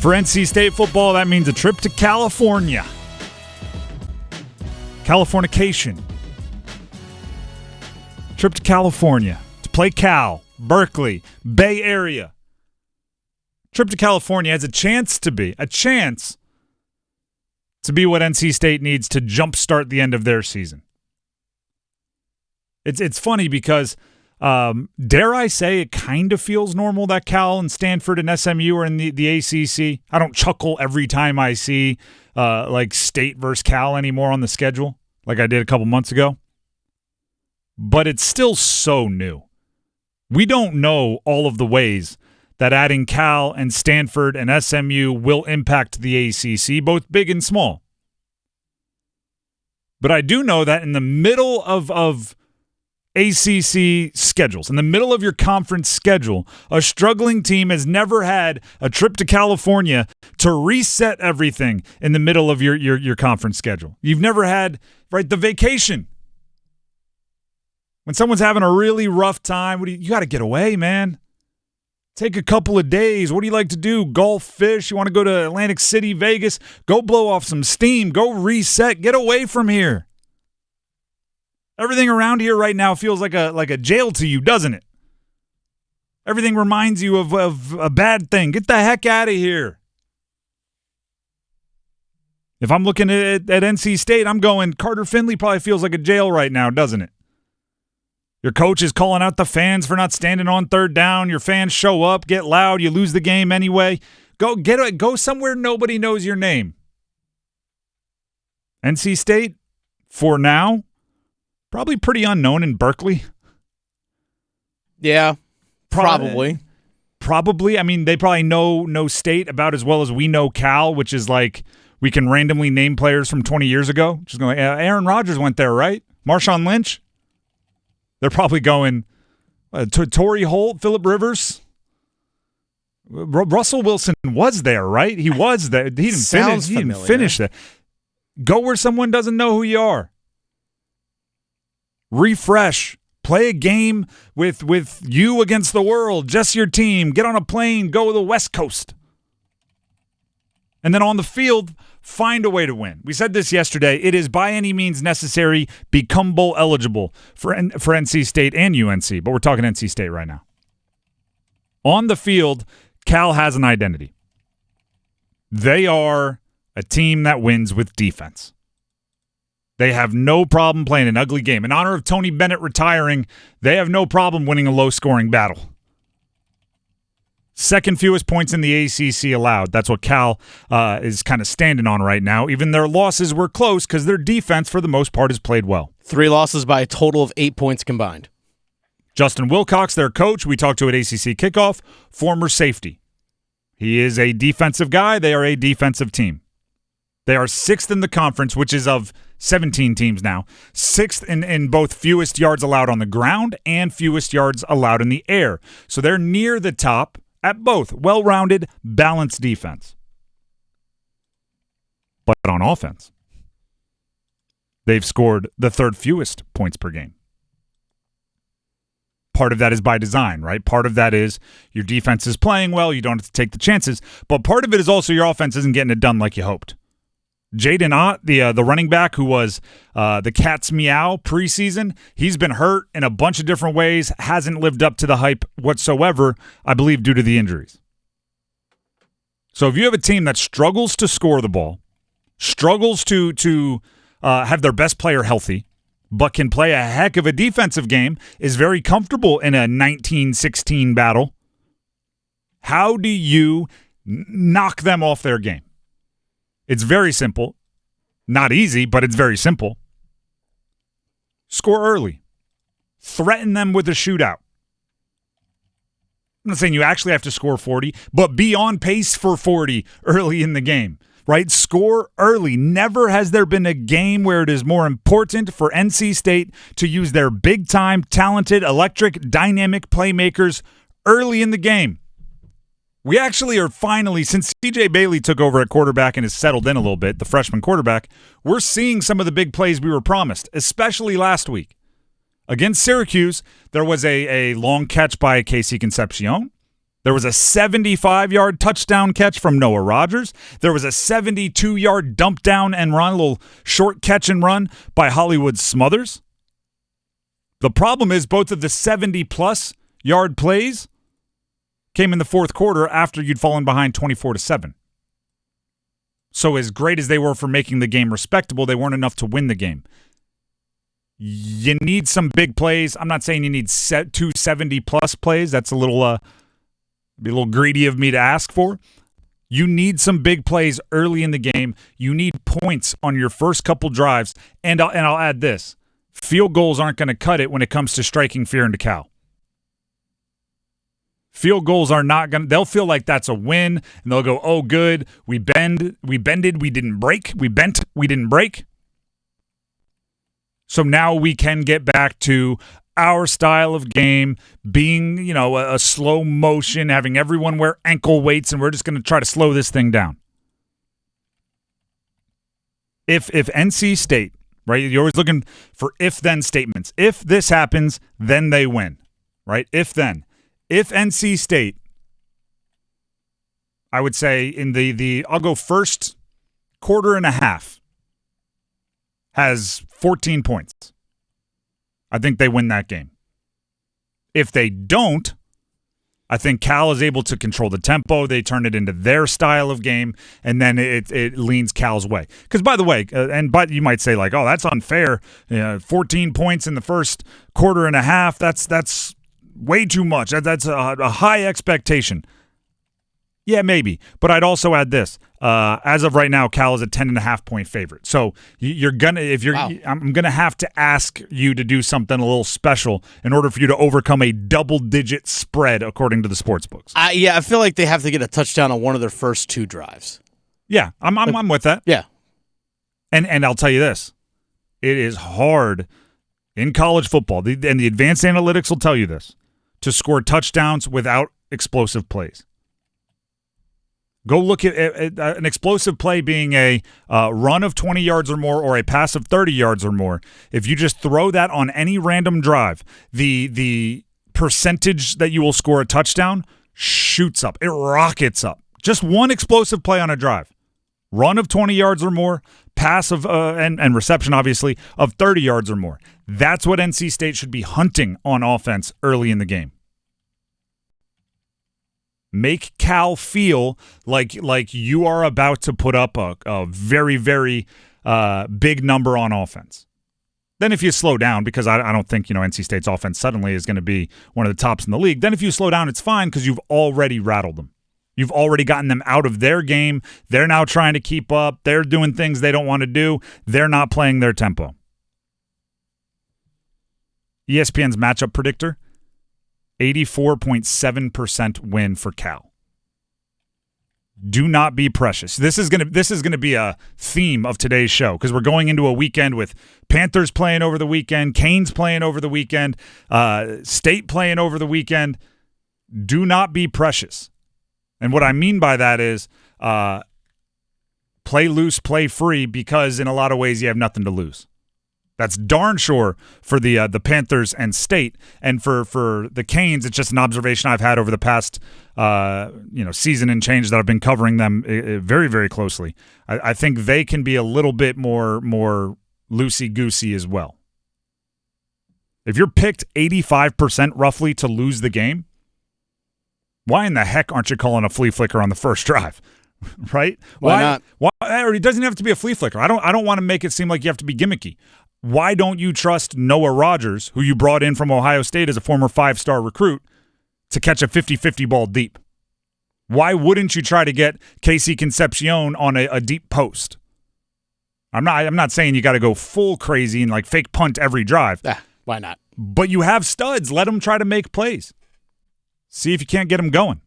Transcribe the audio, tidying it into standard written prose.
For NC State football, that means a trip to California. Californication. Trip to California to play Cal, Berkeley, Bay Area. Trip to California has a chance to be what NC State needs to jumpstart the end of their season. It's funny because, dare I say, it kind of feels normal that Cal and Stanford and SMU are in the ACC. I don't chuckle every time I see like State versus Cal anymore on the schedule like I did a couple months ago. But it's still so new. We don't know all of the ways that adding Cal and Stanford and SMU will impact the ACC, both big and small. But I do know that in the middle of ACC schedules, in the middle of your conference schedule, a struggling team has never had a trip to California to reset everything in the middle of your conference schedule. You've never had, right, the vacation. When someone's having a really rough time, you got to get away, man. Take a couple of days. What do you like to do? Golf, fish? You want to go to Atlantic City, Vegas? Go blow off some steam. Go reset. Get away from here. Everything around here right now feels like a jail to you, doesn't it? Everything reminds you of a bad thing. Get the heck out of here. If I'm looking at NC State, I'm going, Carter Finley probably feels like a jail right now, doesn't it? Your coach is calling out the fans for not standing on third down. Your fans show up, get loud, you lose the game anyway. Go somewhere nobody knows your name. NC State, for now, probably pretty unknown in Berkeley. Yeah, probably. Probably. I mean, they probably know State about as well as we know Cal, which is like we can randomly name players from 20 years ago. Just going, Aaron Rodgers went there, right? Marshawn Lynch? They're probably going Torrey Holt, Phillip Rivers. Russell Wilson was there, right? He was there. He didn't finish that. Go where someone doesn't know who you are. Refresh. Play a game with you against the world, just your team. Get on a plane, go to the West Coast. And then on the field, find a way to win. We said this yesterday. It is by any means necessary, become bowl eligible for NC State and UNC, but we're talking NC State right now. On the field, Cal has an identity. They are a team that wins with defense. They have no problem playing an ugly game. In honor of Tony Bennett retiring, they have no problem winning a low-scoring battle. Second fewest points in the ACC allowed. That's what Cal is kind of standing on right now. Even their losses were close because their defense, for the most part, has played well. 3 losses by a total of 8 points combined. Justin Wilcox, their coach, we talked to at ACC Kickoff, former safety. He is a defensive guy. They are a defensive team. They are 6th in the conference, which is of 17 teams now. 6th in both fewest yards allowed on the ground and fewest yards allowed in the air. So they're near the top at both. Well-rounded, balanced defense. But on offense, they've scored the 3rd fewest points per game. Part of that is by design, right? Part of that is your defense is playing well. You don't have to take the chances. But part of it is also your offense isn't getting it done like you hoped. Jaden Ott, the running back who was the cat's meow preseason, he's been hurt in a bunch of different ways, hasn't lived up to the hype whatsoever, I believe, due to the injuries. So if you have a team that struggles to score the ball, struggles to have their best player healthy, but can play a heck of a defensive game, is very comfortable in a 19-16 battle, how do you knock them off their game? It's very simple. Not easy, but it's very simple. Score early. Threaten them with a shootout. I'm not saying you actually have to score 40, but be on pace for 40 early in the game, right? Score early. Never has there been a game where it is more important for NC State to use their big-time, talented, electric, dynamic playmakers early in the game. We actually are finally, since CJ Bailey took over at quarterback and has settled in a little bit, the freshman quarterback, we're seeing some of the big plays we were promised, especially last week. Against Syracuse, there was a long catch by Casey Concepcion. There was a 75-yard touchdown catch from Noah Rogers. There was a 72-yard dump down and run, a little short catch and run by Hollywood Smothers. The problem is both of the 70-plus yard plays came in the fourth quarter after you'd fallen behind 24-7. So as great as they were for making the game respectable, they weren't enough to win the game. You need some big plays. I'm not saying you need 270-plus plays. That's a little be a little greedy of me to ask for. You need some big plays early in the game. You need points on your first couple drives. And I'll add this. Field goals aren't going to cut it when it comes to striking fear into Cal. Field goals are not going to – they'll feel like that's a win, and they'll go, oh, good, we bended, we didn't break. We bent, we didn't break. So now we can get back to our style of game being, a slow motion, having everyone wear ankle weights, and we're just going to try to slow this thing down. If NC State, right, you're always looking for if-then statements. If this happens, then they win, right? If-then. If NC State, I would say in the I'll go first quarter and a half, has 14 points, I think they win that game. If they don't, I think Cal is able to control the tempo. They turn it into their style of game, and then it leans Cal's way. Because, by the way, but you might say, like, oh, that's unfair. 14 points in the first quarter and a half, that's way too much. That's a high expectation. Yeah, maybe. But I'd also add this. As of right now, Cal is a 10.5-point favorite. So I'm gonna have to ask you to do something a little special in order for you to overcome a double-digit spread, according to the sports books. I feel like they have to get a touchdown on one of their first two drives. Yeah, I'm with that. Yeah. And I'll tell you this. It is hard in college football, and the advanced analytics will tell you this, to score touchdowns without explosive plays. Go look at an explosive play being a run of 20 yards or more or a pass of 30 yards or more. If you just throw that on any random drive, the percentage that you will score a touchdown shoots up. It rockets up. Just one explosive play on a drive. Run of 20 yards or more, pass of and reception, obviously, of 30 yards or more. That's what NC State should be hunting on offense early in the game. Make Cal feel like you are about to put up a very, very big number on offense. Then if you slow down, because I don't think NC State's offense suddenly is going to be one of the tops in the league, then if you slow down, it's fine because you've already rattled them. You've already gotten them out of their game. They're now trying to keep up. They're doing things they don't want to do. They're not playing their tempo. ESPN's matchup predictor, 84.7% win for Cal. Do not be precious. This is gonna be a theme of today's show because we're going into a weekend with Panthers playing over the weekend, Canes playing over the weekend, State playing over the weekend. Do not be precious. And what I mean by that is play loose, play free, because in a lot of ways you have nothing to lose. That's darn sure for the Panthers and State, and for the Canes, it's just an observation I've had over the past season and change that I've been covering them very, very closely. I think they can be a little bit more loosey-goosey as well. If you're picked 85% roughly to lose the game, why in the heck aren't you calling a flea flicker on the first drive? Right? Why not? Or it doesn't have to be a flea flicker. I don't want to make it seem like you have to be gimmicky. Why don't you trust Noah Rogers, who you brought in from Ohio State as a former 5-star recruit, to catch a 50-50 ball deep? Why wouldn't you try to get Casey Concepcion on a deep post? I'm not saying you got to go full crazy and like fake punt every drive. Why not? But you have studs. Let them try to make plays. See if you can't get them going.